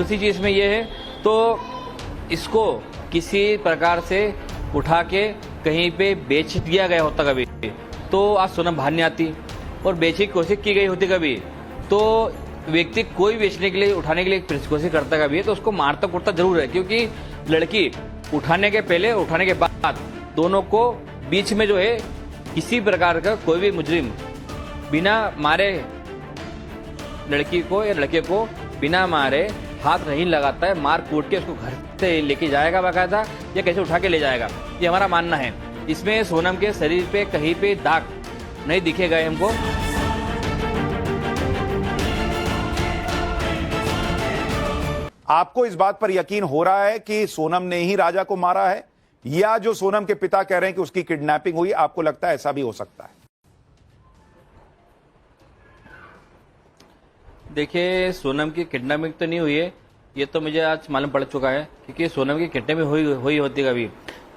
दूसरी चीज में ये है तो इसको किसी प्रकार से उठा के कहीं पे बेच दिया गया होता कभी तो आज सोनम बाहर नहीं आती, और बेचने की कोशिश की गई होती कभी तो व्यक्ति कोई बेचने के लिए उठाने के लिए कोशिश करता कभी है तो उसको मारता कुटता जरूर है, क्योंकि लड़की उठाने के पहले उठाने के बाद दोनों को बीच में जो है किसी प्रकार का कोई भी मुजरिम बिना मारे लड़की को या लड़के को बिना मारे हाथ नहीं लगाता है, मार कूट के उसको घर से लेके जाएगा बाकायदा या कैसे उठा के ले जाएगा, ये हमारा मानना है। इसमें सोनम के शरीर पे कहीं पे दाग नहीं दिखे गए हमको। आपको इस बात पर यकीन हो रहा है कि सोनम ने ही राजा को मारा है, या जो सोनम के पिता कह रहे हैं कि उसकी किडनैपिंग हुई, आपको लगता है ऐसा भी हो सकता है? देखिए, सोनम की किडनैपिंग तो नहीं हुई है, ये तो मुझे आज मालूम पड़ चुका है, क्योंकि सोनम की किडनैपिंग हुई होती कभी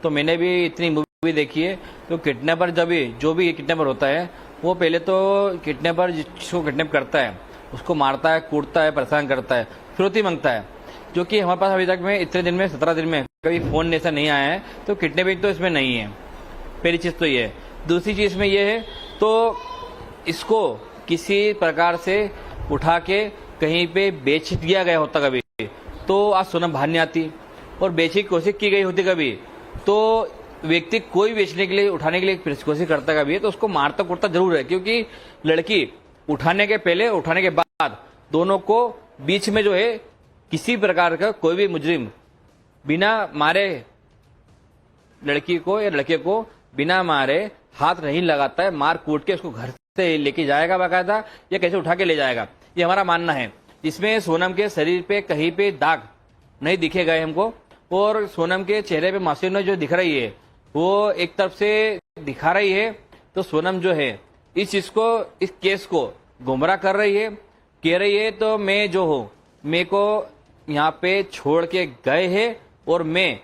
तो मैंने भी इतनी मूवी देखी है। तो किडनैपर जो भी किडनैपर होता है वो पहले तो किडनैपर जिसको किडनैप करता है उसको मारता है, कूटता है, परेशान करता है, फिरौती मांगता है, जो कि हमारे पास अभी तक में इतने दिन में 17 दिन में कभी फोन ऐसा नहीं आया है। तो किडनैपिंग तो इसमें नहीं है, पहली चीज तो ये है। दूसरी चीज में ये है तो इसको किसी प्रकार से उठा के कहीं पे बेच दिया गया होता कभी तो आज सोनम बाहर नहीं आती, और बेचने की कोशिश की गई होती कभी तो व्यक्ति कोई बेचने के लिए उठाने के लिए कोशिश करता कभी है तो उसको मारता कुटता जरूर है, क्योंकि लड़की उठाने के पहले उठाने के बाद दोनों को बीच में जो है किसी प्रकार का कोई भी मुजरिम बिना मारे लड़की को या लड़के को बिना मारे हाथ नहीं लगाता है, मार कूट के उसको घर से लेके जाएगा बाकायदा या कैसे उठा के ले जाएगा, ये हमारा मानना है। इसमें सोनम के शरीर पे कहीं पे दाग नहीं दिखे गए हमको, और सोनम के चेहरे पे मासूमियत जो दिख रही है वो एक तरफ से दिखा रही है। तो सोनम जो है इस चीज को, इस केस को गुमराह कर रही है, कह रही है तो मैं जो हूँ मेरे को यहाँ पे छोड़ के गए हैं और मैं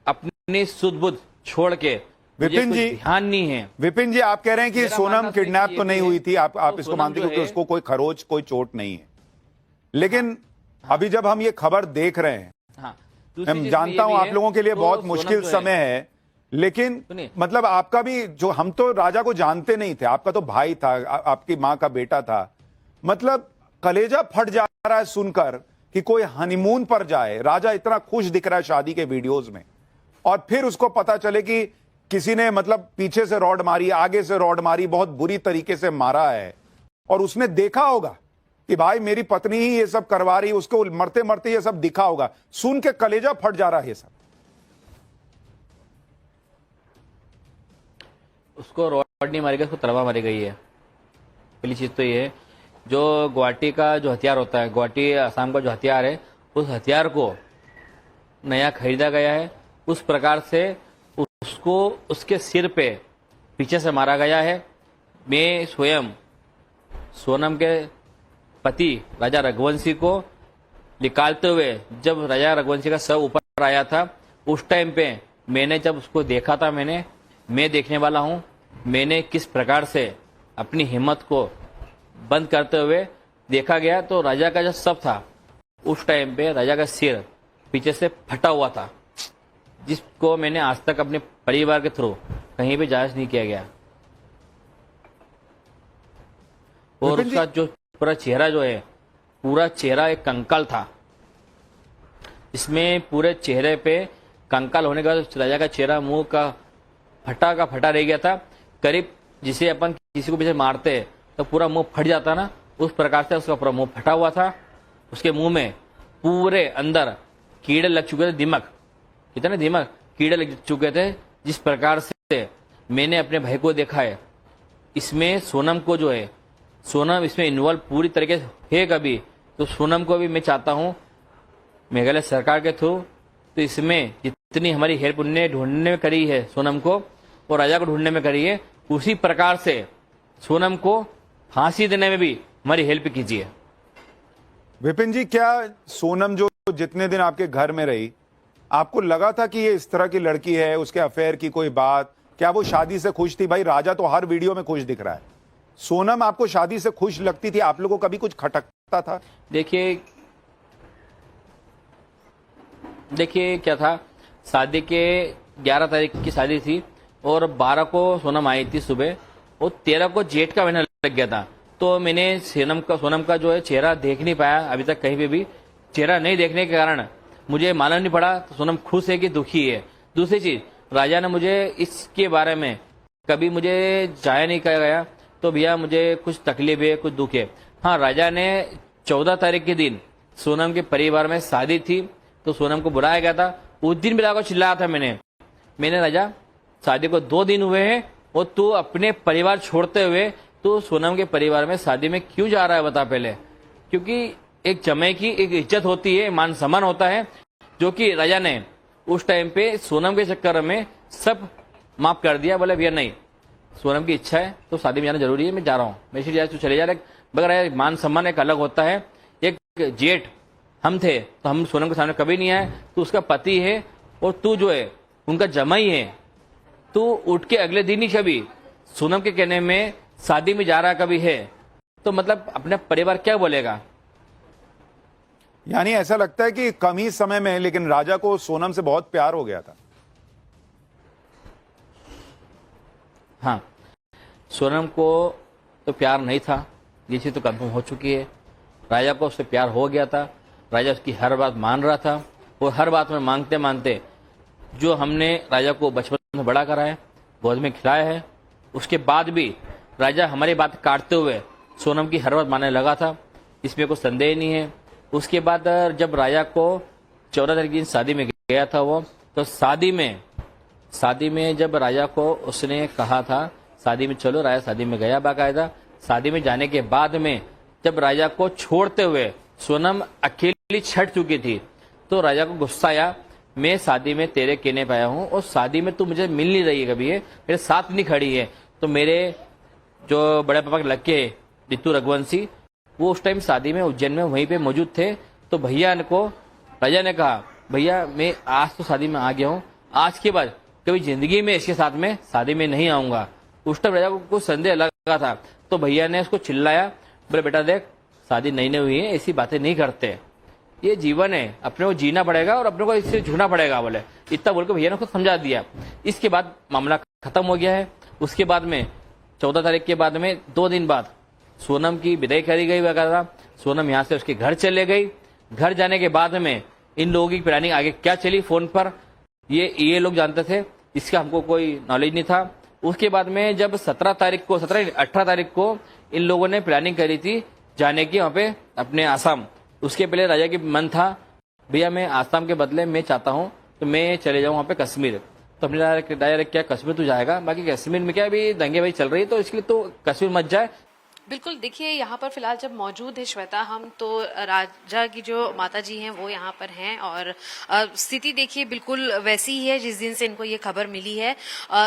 अपनी सुध बुध छोड़ के, विपिन जी ध्यान नहीं है। विपिन जी, आप कह रहे हैं कि सोनम किडनैप तो नहीं हुई थी, आप इसको मानते हो कि उसको कोई खरोच कोई चोट नहीं है, लेकिन अभी जब हम ये खबर देख रहे हैं, मैं जानता हूं आप लोगों के लिए बहुत मुश्किल समय है, लेकिन मतलब आपका भी जो, हम तो राजा को जानते नहीं थे, आपका तो भाई था, आपकी मां का बेटा था, मतलब कलेजा फट जा रहा है सुनकर कि कोई हनीमून पर जाए, राजा इतना खुश दिख रहा है शादी के वीडियोस में, और फिर उसको पता चले कि किसी ने मतलब पीछे से रॉड मारी, आगे से रॉड मारी, बहुत बुरी तरीके से मारा है, और उसने देखा होगा कि भाई मेरी पत्नी ही ये सब करवा रही, उसको मरते मरते ये सब दिखा होगा, सुन के कलेजा फट जा रहा है ये सब। उसको रॉड नहीं मारी गई, उसको तलवार मारी गई है। पहली चीज तो ये है, जो गुवाहाटी का जो हथियार होता है, गुवाहाटी असम का जो हथियार है, उस हथियार को नया खरीदा गया है, उस प्रकार से उसको उसके सिर पे पीछे से मारा गया है। मैं स्वयं सोनम के पति राजा रघुवंशी को निकालते हुए, जब राजा रघुवंशी का शव ऊपर आया था उस टाइम पे मैंने जब उसको देखा था, मैं देखने वाला हूं, मैंने किस प्रकार से अपनी हिम्मत को बंद करते हुए देखा गया तो राजा का जो शव था उस टाइम पे राजा का सिर पीछे से फटा हुआ था, जिसको मैंने आज तक अपने परिवार के थ्रू कहीं भी जांच नहीं किया गया। और उसका जो पूरा चेहरा जो है, पूरा चेहरा एक कंकाल था, इसमें पूरे चेहरे पे कंकाल होने का राजा का चेहरा मुंह का फटा रह गया था, करीब जिसे अपन किसी को पीछे मारते तो पूरा मुंह फट जाता ना, उस प्रकार से उसका पूरा मुंह फटा हुआ था। उसके मुंह में पूरे अंदर कीड़े लग चुके थे, दिमक, इतने दिमक कीड़े लग चुके थे। जिस प्रकार से मैंने अपने भाई को देखा है, इसमें सोनम को जो है, सोनम इसमें इन्वॉल्व पूरी तरीके से है कभी तो सोनम को भी मैं चाहता हूं मेघालय सरकार के थ्रू, तो इसमें जितनी हमारी हेल्प उनने ढूंढने में करी है सोनम को और राजा को ढूंढने में करी है, उसी प्रकार से सोनम को फांसी देने में भी हमारी हेल्प कीजिए। विपिन जी, क्या सोनम जो जितने दिन आपके घर में रही, आपको लगा था कि ये इस तरह की लड़की है, उसके अफेयर की कोई बात, क्या वो शादी से खुश थी? भाई राजा तो हर वीडियो में खुश दिख रहा है, सोनम आपको शादी से खुश लगती थी? आप लोगों को कभी कुछ खटकता था? देखिए, देखिए क्या था, शादी के 11 तारीख की शादी थी और 12 को सोनम आई थी सुबह और 13 को जेठ का महीना लग गया था। तो मैंने सोनम का जो है चेहरा देख नहीं पाया अभी तक, कहीं पे भी चेहरा नहीं देखने के कारण मुझे मालूम नहीं पड़ा तो सोनम खुश है कि दुखी है। दूसरी चीज, राजा ने मुझे इसके बारे में कभी मुझे जाया नहीं कहा गया तो भैया मुझे कुछ तकलीफ है, कुछ दुख है। हाँ, राजा ने 14 तारीख के दिन सोनम के परिवार में शादी थी तो सोनम को बुलाया गया था। उस दिन भी राजा को चिल्लाया था मैंने राजा शादी को 2 दिन हुए हैं और तू अपने परिवार छोड़ते हुए तो सोनम के परिवार में शादी में क्यों जा रहा है बता पहले। क्योंकि एक जमाई की एक इज्जत होती है, मान सम्मान होता है, जो कि राजा ने उस टाइम पे सोनम के चक्कर में सब माफ कर दिया। बोले भैया नहीं, सोनम की इच्छा है तो शादी में जाना जरूरी है, मैं जा रहा हूँ, मैं इसलिए तू चले जा रहा है। मगर मान सम्मान एक अलग होता है। एक जेठ हम थे तो हम सोनम के सामने कभी नहीं आए, तो उसका पति है और तू जो है उनका जमाई है, तू उठ के अगले दिन ही कभी सोनम के कहने में शादी में जा रहा कभी है तो मतलब अपने परिवार क्या बोलेगा। यानी ऐसा लगता है कि कम ही समय में लेकिन राजा को सोनम से बहुत प्यार हो गया था। हाँ, सोनम को तो प्यार नहीं था, ये चीज तो कंफर्म हो चुकी है। राजा को उससे प्यार हो गया था, राजा उसकी हर बात मान रहा था और हर बात में मांगते मानते जो हमने राजा को बचपन में बड़ा करा है, गोद में खिलाया है, उसके बाद भी राजा हमारी बात काटते हुए सोनम की हर बात मानने लगा था, इसमें कोई संदेह नहीं है। उसके बाद जब राजा को 14 तारीख की शादी में गया था वो, तो शादी में जब राजा को उसने कहा था शादी में चलो, राजा शादी में गया बाकायदा। शादी में जाने के बाद में जब राजा को छोड़ते हुए सोनम अकेली छट चुकी थी तो राजा को गुस्सा आया, मैं शादी में तेरे कहने पाया हूँ और शादी में तू मुझे मिल नहीं रही है, कभी है मेरे साथ नहीं खड़ी है। तो मेरे जो बड़े पापा के लड़के रितु रघुवंशी, वो उस टाइम शादी में उज्जैन में वहीं पे मौजूद थे। तो भैया को राजा ने कहा भैया मैं आज तो शादी में आ गया हूँ, आज के बाद कभी जिंदगी में इसके साथ में शादी में नहीं आऊंगा। उस टाइम राजा को कुछ संदेह लगा था तो भैया ने उसको चिल्लाया, बोले बेटा देख शादी नहीं हुई है, ऐसी बातें नहीं करते, ये जीवन है, अपने को जीना पड़ेगा और अपने को इससे झूठना पड़ेगा। बोले इतना बोल के भैया ने खुद समझा दिया। इसके बाद मामला खत्म हो गया है। उसके बाद में 14 तारीख के बाद में 2 दिन बाद सोनम की विदाई करी गई वगैरह। सोनम यहाँ से उसके घर चले गई। घर जाने के बाद में इन लोगों की प्लानिंग आगे क्या चली फोन पर ये लोग जानते थे, इसका हमको कोई नॉलेज नहीं था। उसके बाद में जब 18 तारीख को इन लोगों ने प्लानिंग करी थी जाने की वहां पे अपने आसाम, उसके पहले राजा की मन था भैया मैं आसाम के बदले मैं चाहता हूँ तो मैं चले जाऊँ वहां पे कश्मीर। तो अपने राजा क्या कश्मीर तो जाएगा, बाकी कश्मीर में क्या अभी दंगे भाई चल रही है तो इसके लिए तो कश्मीर मत जाए। बिल्कुल, देखिए यहाँ पर फिलहाल जब मौजूद है श्वेता, हम तो राजा की जो माता जी हैं वो यहाँ पर हैं और स्थिति देखिए बिल्कुल वैसी ही है जिस दिन से इनको ये खबर मिली है।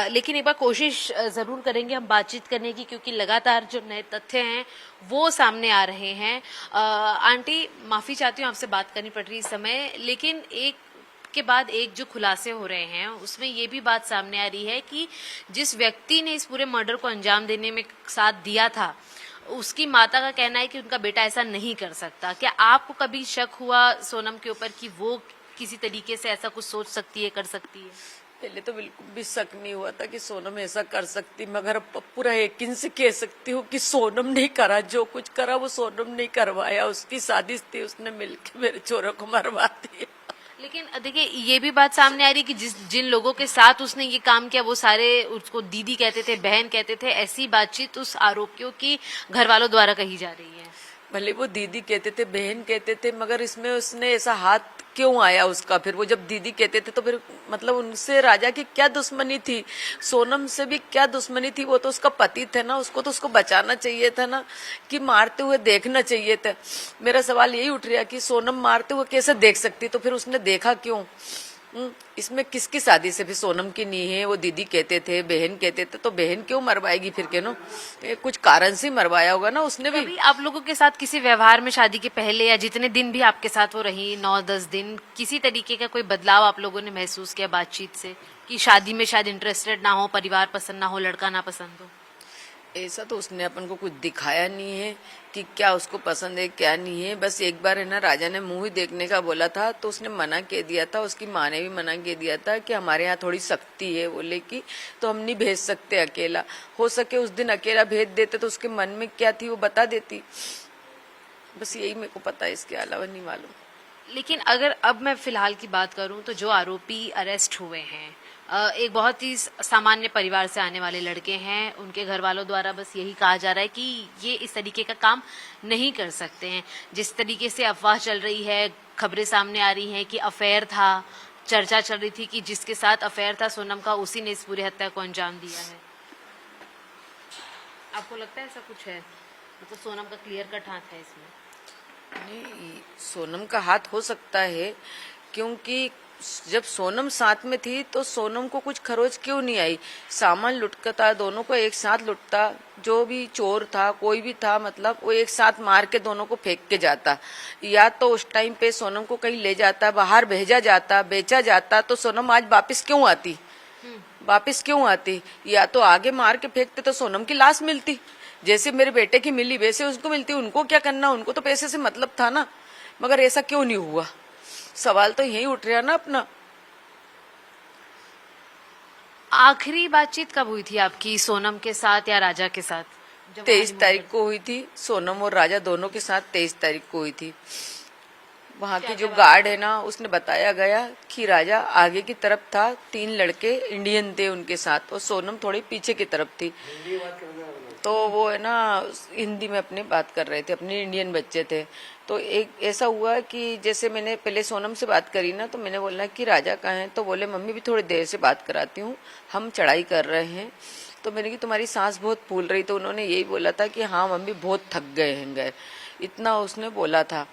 लेकिन एक बार कोशिश जरूर करेंगे हम बातचीत करने की, क्योंकि लगातार जो नए तथ्य हैं वो सामने आ रहे हैं। आंटी माफी चाहती हूँ, आपसे बात करनी पड़ रही इस समय, लेकिन एक के बाद एक जो खुलासे हो रहे हैं उसमें ये भी बात सामने आ रही है कि जिस व्यक्ति ने इस पूरे मर्डर को अंजाम देने में साथ दिया था, उसकी माता का कहना है कि उनका बेटा ऐसा नहीं कर सकता। क्या आपको कभी शक हुआ सोनम के ऊपर कि वो किसी तरीके से ऐसा कुछ सोच सकती है, कर सकती है? पहले तो बिल्कुल भी शक नहीं हुआ था कि सोनम ऐसा कर सकती, मगर पूरा यकीन से कह सकती हूँ कि सोनम नहीं करा, जो कुछ करा वो सोनम नहीं करवाया, उसकी साजिश थी, उसने मिलकर मेरे चोरों को मरवा दिया। लेकिन देखिए ये भी बात सामने आ रही है कि जिन लोगों के साथ उसने ये काम किया वो सारे उसको दीदी कहते थे, बहन कहते थे। ऐसी बातचीत उस आरोपियों की घर वालों द्वारा कही जा रही है। भले वो दीदी कहते थे, बहन कहते थे, मगर इसमें उसने ऐसा हाथ क्यों आया उसका? फिर वो जब दीदी कहते थे तो फिर मतलब उनसे राजा की क्या दुश्मनी थी? सोनम से भी क्या दुश्मनी थी? वो तो उसका पति थे ना, उसको तो उसको बचाना चाहिए था ना, कि मारते हुए देखना चाहिए था। मेरा सवाल यही उठ रहा कि सोनम मारते हुए कैसे देख सकती, तो फिर उसने देखा क्यों? इसमें किसकी शादी से भी सोनम की नहीं है? वो दीदी कहते थे, बहन कहते थे, तो बहन क्यों मरवाएगी फिर? के नो कुछ कारण से मरवाया होगा ना उसने भी। आप लोगों के साथ किसी व्यवहार में शादी के पहले या जितने दिन भी आपके साथ वो रही, 9-10 दिन, किसी तरीके का कोई बदलाव आप लोगों ने महसूस किया बातचीत से कि शादी में शायद इंटरेस्टेड ना हो, परिवार पसंद ना हो, लड़का ना पसंद हो? ऐसा तो उसने अपन को कुछ दिखाया नहीं है कि क्या उसको पसंद है क्या नहीं है। बस एक बार है ना राजा ने मूवी देखने का बोला था तो उसने मना कह दिया था, उसकी माँ ने भी मना कह दिया था कि हमारे यहाँ थोड़ी सख्ती है बोले कि तो हम नहीं भेज सकते अकेला। हो सके उस दिन अकेला भेज देते तो उसके मन में क्या थी वो बता देती। बस यही मेरे को पता है, इसके अलावा नहीं मालूम। लेकिन अगर अब मैं फिलहाल की बात करूं तो जो आरोपी अरेस्ट हुए हैं एक बहुत ही सामान्य परिवार से आने वाले लड़के हैं। उनके घर वालों द्वारा बस यही कहा जा रहा है कि ये इस तरीके का काम नहीं कर सकते हैं। जिस तरीके से अफवाह चल रही है, खबरें सामने आ रही हैं कि अफेयर था, चर्चा चल रही थी कि जिसके साथ अफेयर था सोनम का उसी ने इस पूरी हत्या को अंजाम दिया है। आपको लगता है ऐसा कुछ है? मतलब सोनम का क्लियर कट हाथ है इसमें? नहीं, सोनम का हाथ हो सकता है क्योंकि जब सोनम साथ में थी तो सोनम को कुछ खरोच क्यों नहीं आई। सामान लुटता, दोनों को एक साथ लुटता, जो भी चोर था कोई भी था मतलब वो एक साथ मार के दोनों को फेंक के जाता। या तो उस टाइम पे सोनम को कहीं ले जाता, बाहर भेजा जाता, बेचा जाता तो सोनम आज वापस क्यों आती, वापस क्यों आती। या तो आगे मार के फेंकते तो सोनम की लाश मिलती, जैसे मेरे बेटे की मिली वैसे उसको मिलती। उनको क्या करना, उनको तो पैसे से मतलब था ना। मगर ऐसा क्यों नहीं हुआ, सवाल तो यही उठ रहा ना अपना। आखिरी बातचीत कब हुई थी आपकी सोनम के साथ या राजा के साथ? 23 तारीख को हुई थी, सोनम और राजा दोनों के साथ 23 तारीख को हुई थी। वहाँ की जो गार्ड है ना उसने बताया गया कि राजा आगे की तरफ था, 3 लड़के इंडियन थे उनके साथ और सोनम थोड़ी पीछे की तरफ थी। तो वो है ना हिंदी में अपनी बात कर रहे थे, अपने इंडियन बच्चे थे। तो एक ऐसा हुआ कि जैसे मैंने पहले सोनम से बात करी ना तो मैंने बोला कि राजा कहाँ है, तो बोले मम्मी भी थोड़ी देर से बात कराती हूँ, हम चढ़ाई कर रहे हैं। तो मैंने कि तुम्हारी सांस बहुत फूल रही, तो उन्होंने यही बोला था कि हाँ मम्मी बहुत थक गए, इतना उसने बोला था।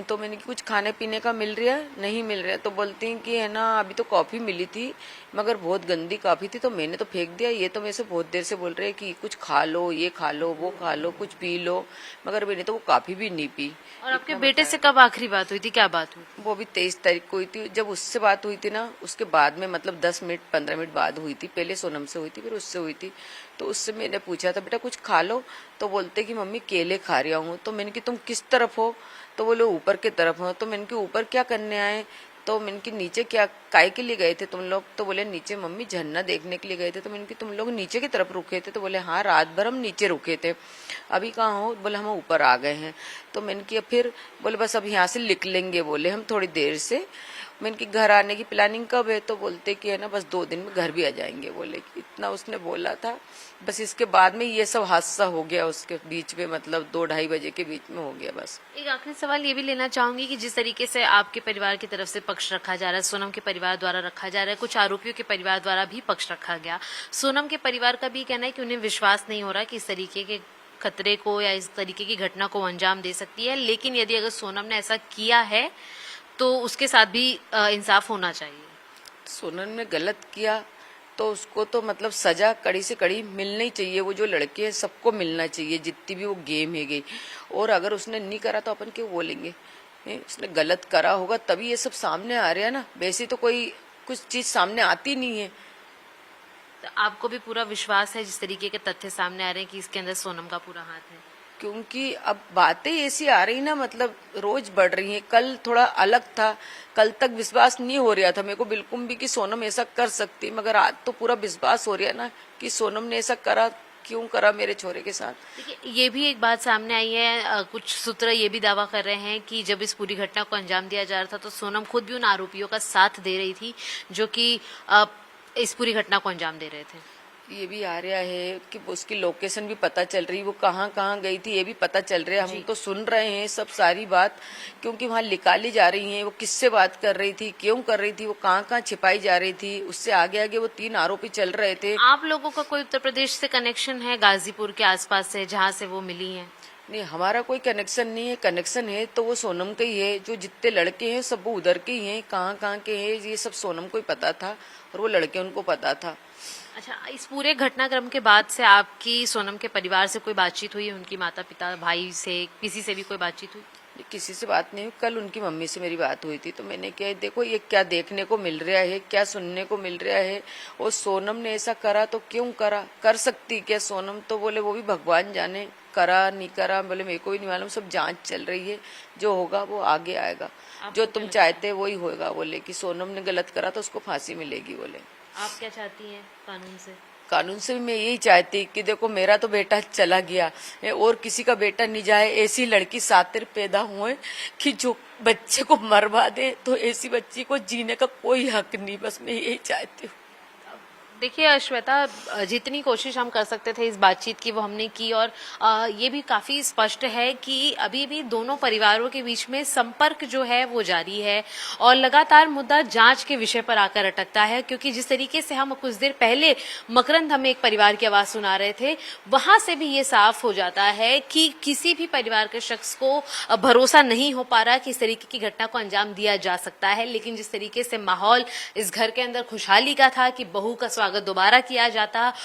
तो मैंने कि कुछ खाने पीने का मिल रहा है, नहीं मिल रहा है। तो बोलती हैं कि है ना अभी तो कॉफी मिली थी मगर बहुत गंदी कॉफी थी तो मैंने तो फेंक दिया। ये तो मेरे से बहुत देर से बोल रहे हैं कि कुछ खा लो, ये खा लो, वो खा लो, कुछ पी लो, मगर मैंने तो वो कॉफी भी नहीं पी। और आपके बेटे से कब आखिरी बात हुई थी, क्या बात हुई? वो भी 23 तारीख को हुई थी। जब उससे बात हुई थी ना उसके बाद में मतलब 10 मिनट 15 मिनट बाद हुई थी। पहले सोनम से हुई थी फिर उससे हुई थी। तो उससे मैंने पूछा था बेटा कुछ खा लो, तो बोलते कि मम्मी केले खा रहा हूँ। तो मैंने कि तुम किस तरफ हो, तो बोले ऊपर की तरफ हो। तो मैंने कि ऊपर क्या करने आए, तो मैंने कि नीचे क्या काय के लिए गए थे तुम लोग, तो बोले नीचे मम्मी झरना देखने के लिए गए थे। तो मैंने कि तुम लोग नीचे की तरफ रुके थे, तो बोले हाँ रात भर हम नीचे रुके थे, अभी कहाँ हो, बोले हम ऊपर आ गए हैं। तो मैंने कि फिर बोले बस अब यहाँ से निकलेंगे, बोले हम थोड़ी देर से। मैंने कि घर आने की प्लानिंग कब है, तो बोलते कि है ना बस 2 दिन में घर भी आ जाएंगे, बोले कि इतना उसने बोला था। बस इसके बाद में ये सब हादसा हो गया उसके बीच में, मतलब 2-2:30 बजे के बीच में हो गया। बस एक आखिरी सवाल ये भी लेना चाहूंगी कि जिस तरीके से आपके परिवार की तरफ से पक्ष रखा जा रहा है, सोनम के परिवार द्वारा रखा जा रहा है, कुछ आरोपियों के परिवार द्वारा भी पक्ष रखा गया। सोनम के परिवार का भी कहना है कि उन्हें विश्वास नहीं हो रहा कि इस तरीके के खतरे को या इस तरीके की घटना को अंजाम दे सकती है, लेकिन यदि अगर सोनम ने ऐसा किया है तो उसके साथ भी इंसाफ होना चाहिए। सोनम ने गलत किया तो उसको तो मतलब सजा कड़ी से कड़ी मिलनी चाहिए। वो जो लड़के हैं सबको मिलना चाहिए, जितनी भी वो गेम है गई। और अगर उसने नहीं करा तो अपन क्यों बोलेंगे, उसने गलत करा होगा तभी ये सब सामने आ रहा है ना, वैसे तो कोई कुछ चीज सामने आती नहीं है। तो आपको भी पूरा विश्वास है जिस तरीके के तथ्य सामने आ रहे हैं कि इसके अंदर सोनम का पूरा हाथ है? क्योंकि अब बातें ऐसी आ रही ना, मतलब रोज बढ़ रही हैं। कल थोड़ा अलग था, कल तक विश्वास नहीं हो रहा था मेरे को बिल्कुल भी कि सोनम ऐसा कर सकती, मगर आज तो पूरा विश्वास हो रहा है ना कि सोनम ने ऐसा करा, क्यों करा मेरे छोरे के साथ। देखिए ये भी एक बात सामने आई है, कुछ सूत्र ये भी दावा कर रहे हैं कि जब इस पूरी घटना को अंजाम दिया जा रहा था तो सोनम खुद भी उन आरोपियों का साथ दे रही थी जो कि इस पूरी घटना को अंजाम दे रहे थे। ये भी आ रहा है कि उसकी लोकेशन भी पता चल रही, वो कहाँ कहाँ गई थी ये भी पता चल रहा है। हम तो सुन रहे हैं सब सारी बात, क्योंकि वहाँ निकाली जा रही है वो किससे बात कर रही थी, क्यों कर रही थी, वो कहाँ कहाँ छिपाई जा रही थी। उससे आगे आगे वो 3 आरोपी चल रहे थे। आप लोगों का कोई उत्तर प्रदेश से कनेक्शन है, गाजीपुर के आसपास से जहाँ से वो मिली है? नहीं, हमारा कोई कनेक्शन नहीं है। कनेक्शन है तो वो सोनम का ही है। जो जितने लड़के हैं सब वो उधर के ही हैं, कहाँ कहाँ के हैं ये सब सोनम को ही पता था और वो लड़के उनको पता था। अच्छा, इस पूरे घटनाक्रम के बाद से आपकी सोनम के परिवार से कोई बातचीत हुई, उनकी माता पिता भाई से किसी से भी कोई बातचीत हुई? किसी से बात नहीं हुई। कल उनकी मम्मी से मेरी बात हुई थी तो मैंने कहा देखो ये क्या देखने को मिल रहा है, क्या सुनने को मिल रहा है, और सोनम ने ऐसा करा तो क्यों करा, कर सकती क्या सोनम? तो बोले वो भी भगवान जाने, करा नहीं करा, बोले मेरे को भी नहीं मालूम, सब जांच चल रही है, जो होगा वो आगे आएगा, जो तुम चाहते वही होगा। बोले कि सोनम ने गलत करा तो उसको फांसी मिलेगी। बोले आप क्या चाहती हैं कानून से? कानून से भी मैं यही चाहती कि देखो मेरा तो बेटा चला गया और किसी का बेटा नहीं जाए। ऐसी लड़की सातिर पैदा हुए कि जो बच्चे को मरवा दे, तो ऐसी बच्ची को जीने का कोई हक नहीं। बस मैं यही चाहती हूँ। देखिए श्वेता, जितनी कोशिश हम कर सकते थे इस बातचीत की वो हमने की, और ये भी काफी स्पष्ट है कि अभी भी दोनों परिवारों के बीच में संपर्क जो है वो जारी है और लगातार मुद्दा जांच के विषय पर आकर अटकता है। क्योंकि जिस तरीके से हम कुछ देर पहले मकरंद हमें एक परिवार की आवाज सुना रहे थे, वहां से भी ये साफ हो जाता है कि किसी भी परिवार के शख्स को भरोसा नहीं हो पा रहा कि इस तरीके की घटना को अंजाम दिया जा सकता है। लेकिन जिस तरीके से माहौल इस घर के अंदर खुशहाली का था कि बहू का स्वागत दोबारा किया जाता